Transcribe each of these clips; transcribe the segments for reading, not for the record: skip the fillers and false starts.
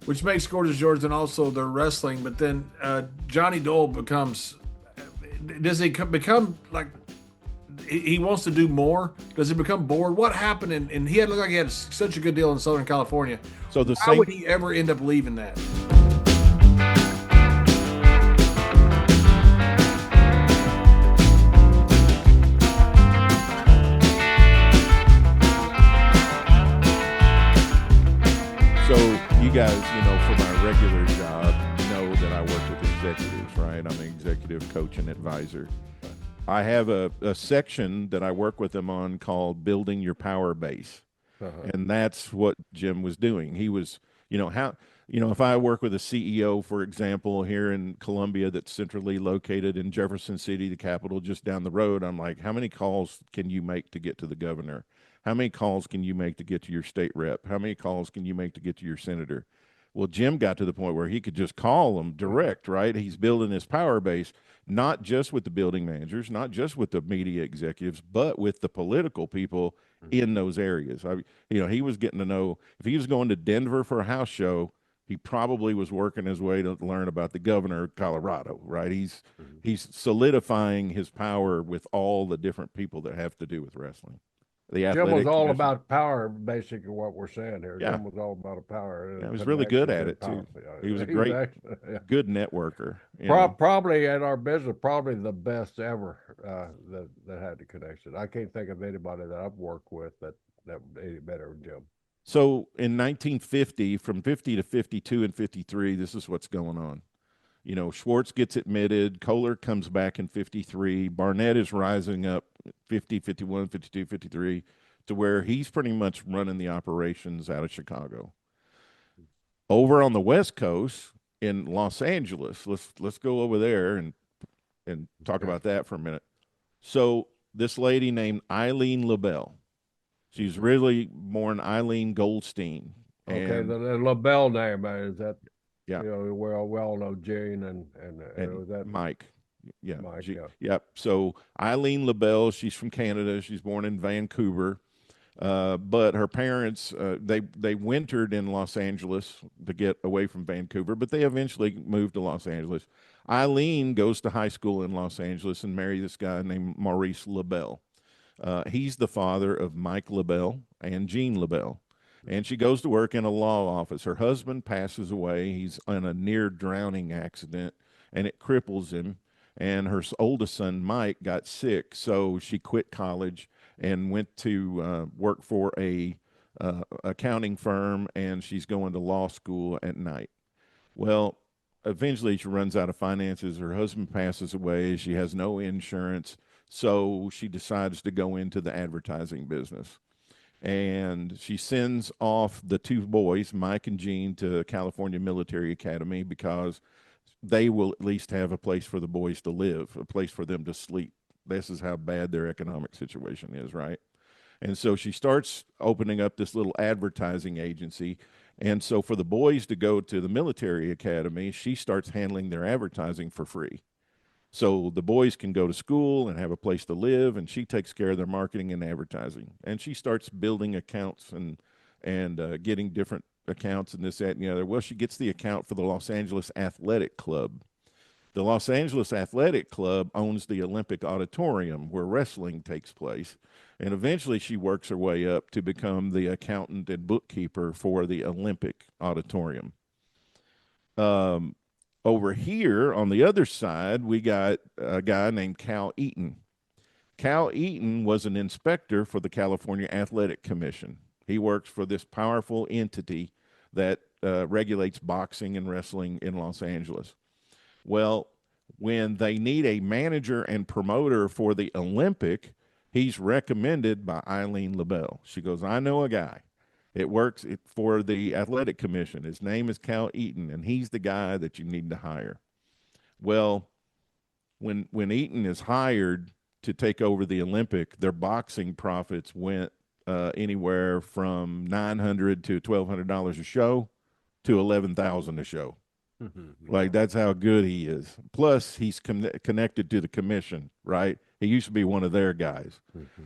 which makes Gorgeous George and also their wrestling. But then Johnny Dole becomes. Does he become like he wants to do more? Does he become bored? What happened? And he had looked like he had such a good deal in Southern California. So the How would same. he ever end up leaving that? So you guys, for my regular job, know that I work with executives, right? I'm an executive coach and advisor. I have a section that I work with them on called Building Your Power Base. And that's what Jim was doing. He was, if I work with a CEO, for example, here in Columbia that's centrally located in Jefferson City, the capital just down the road, I'm like, how many calls can you make to get to the governor? How many calls can you make to get to your state rep? How many calls can you make to get to your senator? Well, Jim got to the point where he could just call them direct, right? He's building his power base, not just with the building managers, not just with the media executives, but with the political people in those areas. He was getting to know if he was going to Denver for a house show, he probably was working his way to learn about the governor of Colorado, right? He's solidifying his power with all the different people that have to do with wrestling. The Jim was athletic all commission. about power, basically, what we're saying here. Yeah. Jim was all about a power. Yeah, he was really good at it too. He was a great, good networker. Probably in our business, probably the best ever that had the connection. I can't think of anybody that I've worked with that any better than Jim. So in 1950, from 50 to 52 and 53, this is what's going on. Schwartz gets admitted. Kohler comes back in 53. Barnett is rising up 50, 51, 52, 53 to where he's pretty much running the operations out of Chicago. Over on the West Coast in Los Angeles, let's go over there and talk about that for a minute. So this lady named Eileene LaBelle, she's really born Eileen Goldstein. Okay, the LaBelle name is that. Yeah, we all know Jane and was that Mike. Yeah, Mike. Yep. So Eileene LaBelle, she's from Canada. She's born in Vancouver, but her parents they wintered in Los Angeles to get away from Vancouver, but they eventually moved to Los Angeles. Eileene goes to high school in Los Angeles and marries this guy named Maurice LaBelle. He's the father of Mike LaBelle and Jean LaBelle. And she goes to work in a law office. Her husband passes away. He's in a near drowning accident, and it cripples him. And her oldest son, Mike, got sick. So she quit college and went to work for a accounting firm, and she's going to law school at night. Well, eventually she runs out of finances. Her husband passes away. She has no insurance. So she decides to go into the advertising business. And she sends off the two boys, Mike and Gene, to California Military Academy because they will at least have a place for the boys to live, a place for them to sleep. This is how bad their economic situation is, right? And so she starts opening up this little advertising agency. And so for the boys to go to the military academy, she starts handling their advertising for free. So the boys can go to school and have a place to live, and she takes care of their marketing and advertising. And she starts building accounts and getting different accounts and this, that, and the other. Well, she gets the account for the Los Angeles Athletic Club. The Los Angeles Athletic Club owns the Olympic Auditorium where wrestling takes place. And eventually she works her way up to become the accountant and bookkeeper for the Olympic Auditorium. Over here on the other side, we got a guy named Cal Eaton. Cal Eaton was an inspector for the California Athletic Commission. He works for this powerful entity that regulates boxing and wrestling in Los Angeles. Well, when they need a manager and promoter for the Olympic, he's recommended by Eileene LaBelle. She goes, I know a guy. It works for the athletic commission. His name is Cal Eaton, and he's the guy that you need to hire. Well, when Eaton is hired to take over the Olympic, their boxing profits went anywhere from $900 to $1,200 a show to $11,000 a show. Like that's how good he is. Plus, he's connected to the commission, right? He used to be one of their guys,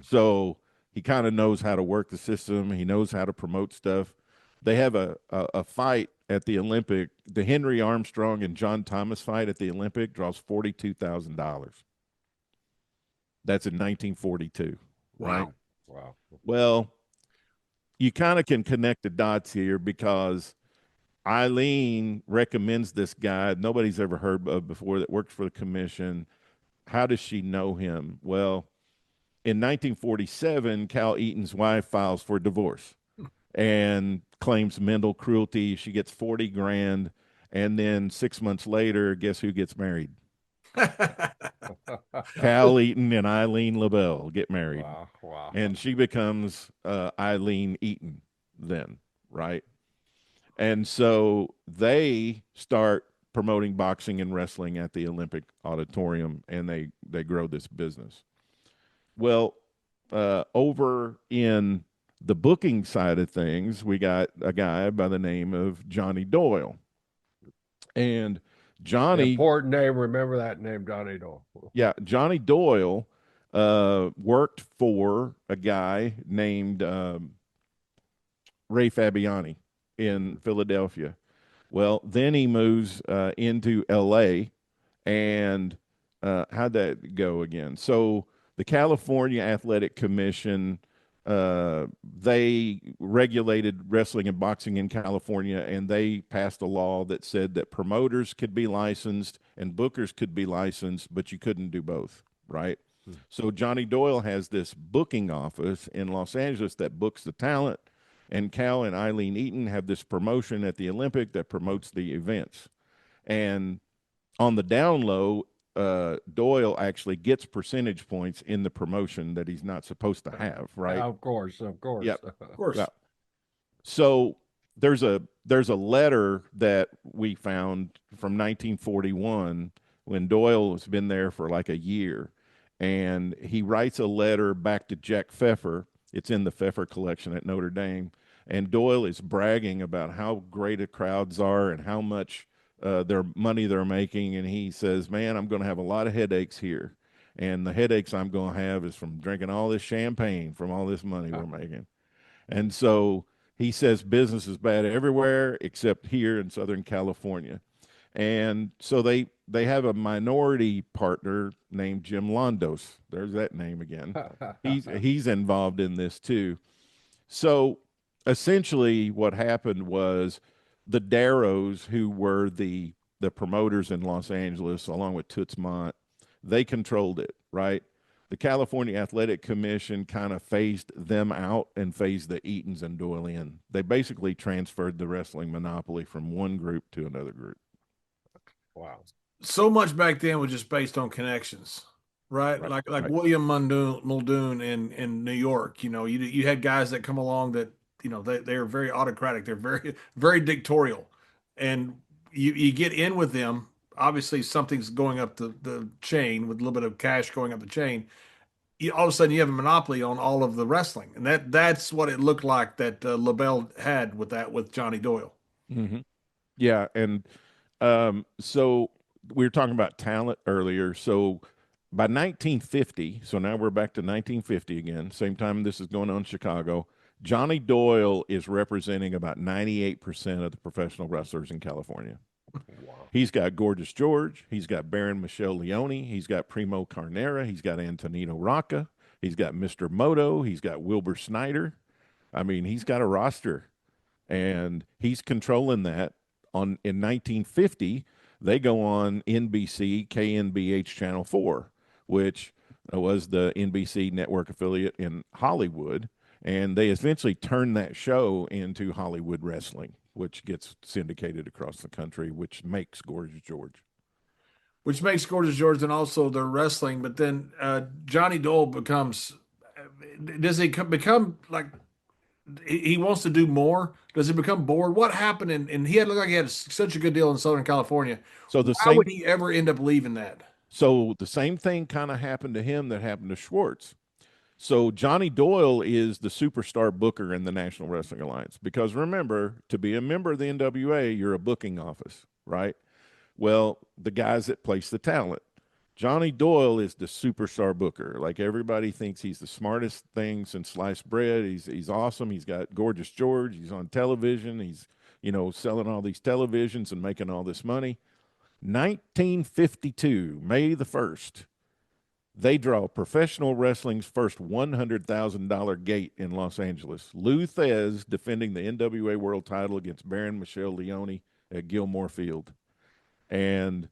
so he kind of knows how to work the system. He knows how to promote stuff. They have a fight at the Olympic, the Henry Armstrong and John Thomas fight at the Olympic draws $42,000. That's in 1942, right? Wow. Wow. Well, you kind of can connect the dots here because Eileene recommends this guy nobody's ever heard of before that works for the commission. How does she know him? Well, in 1947, Cal Eaton's wife files for divorce and claims mental cruelty. She gets 40 grand. And then 6 months later, guess who gets married? Cal Eaton and Eileene LaBelle get married. Wow. Wow. And she becomes Eileene Eaton then, right? And so they start promoting boxing and wrestling at the Olympic Auditorium, and they grow this business. Well, over in the booking side of things, we got a guy by the name of Johnny Doyle. And Johnny, Important name. Remember that name, Johnny Doyle. yeah, Johnny Doyle worked for a guy named Ray Fabiani in Philadelphia. Well, then he moves into LA, and how'd that go again? So the California Athletic Commission, they regulated wrestling and boxing in California, and they passed a law that said that promoters could be licensed and bookers could be licensed, but you couldn't do both, right? So Johnny Doyle has this booking office in Los Angeles that books the talent, and Cal and Eileene Eaton have this promotion at the Olympic that promotes the events. And on the down low, Doyle actually gets percentage points in the promotion that he's not supposed to have, right? Of course. Yep. Of course. Yeah. So there's a letter that we found from 1941 when Doyle has been there for like a year, and he writes a letter back to Jack Pfeffer. It's in the Pfeffer collection at Notre Dame, and Doyle is bragging about how great the crowds are and how much their money they're making, and he says, "Man, I'm going to have a lot of headaches here, and the headaches I'm going to have is from drinking all this champagne from all this money we're making." And so he says business is bad everywhere except here in Southern California. And so they have a minority partner named Jim Londos. There's that name again. He's involved in this too. So essentially what happened was the Darrows, who were the promoters in Los Angeles, along with Toots Mondt, they controlled it, right? The California Athletic Commission kind of phased them out and phased the Eatons and Doyle in. They basically transferred the wrestling monopoly from one group to another group. Wow. So much back then was just based on connections, right? Right, Like right. William Muldoon in New York. You had guys that come along that they're very autocratic. They're very very dictatorial, and you get in with them. Obviously, something's going up the chain with a little bit of cash going up the chain. All of a sudden, you have a monopoly on all of the wrestling, and that's what it looked like that LaBelle had with Johnny Doyle. Mm-hmm. Yeah, and so we were talking about talent earlier. So by 1950, so now we're back to 1950 again, same time this is going on in Chicago, Johnny Doyle is representing about 98% of the professional wrestlers in California. Wow. He's got Gorgeous George. He's got Baron Michelle Leone. He's got Primo Carnera. He's got Antonino Rocca. He's got Mr. Moto. He's got Wilbur Snyder. I mean, he's got a roster, and he's controlling that. In 1950, they go on NBC KNBH Channel 4, which was the NBC network affiliate in Hollywood, and they eventually turned that show into Hollywood Wrestling, which gets syndicated across the country, which makes Gorgeous George. Which makes Gorgeous George, and also their wrestling. But then Johnny Doyle becomes. Does he become like he wants to do more? Does he become bored? What happened? And he looked like he had such a good deal in Southern California. So the Why same would he ever end up leaving that? So the same thing kind of happened to him that happened to Schwartz. So Johnny Doyle is the superstar booker in the National Wrestling Alliance, because remember, to be a member of the NWA, you're a booking office, right? Well, the guys that place the talent. Johnny Doyle is the superstar booker. Like, everybody thinks he's the smartest thing since sliced bread. He's awesome. He's got Gorgeous George. He's on television. selling all these televisions and making all this money. 1952, May the 1st, they draw professional wrestling's first $100,000 gate in Los Angeles. Lou Thez defending the NWA World Title against Baron Michelle Leone at Gilmore Field. And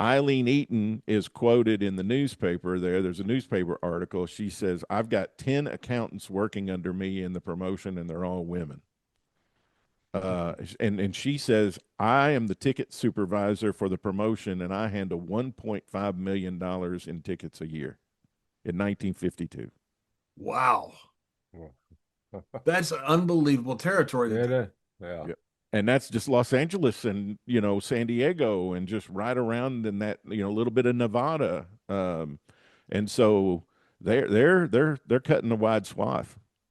Eileene Eaton is quoted in the newspaper there. There's a newspaper article. She says, "I've got 10 accountants working under me in the promotion, and they're all women." And she says, "I am the ticket supervisor for the promotion, and I handle $1.5 million in tickets a year," in 1952. Wow. That's unbelievable territory. Yeah. And that's just Los Angeles and, San Diego and just right around in that, a little bit of Nevada. And so they're cutting a wide swath.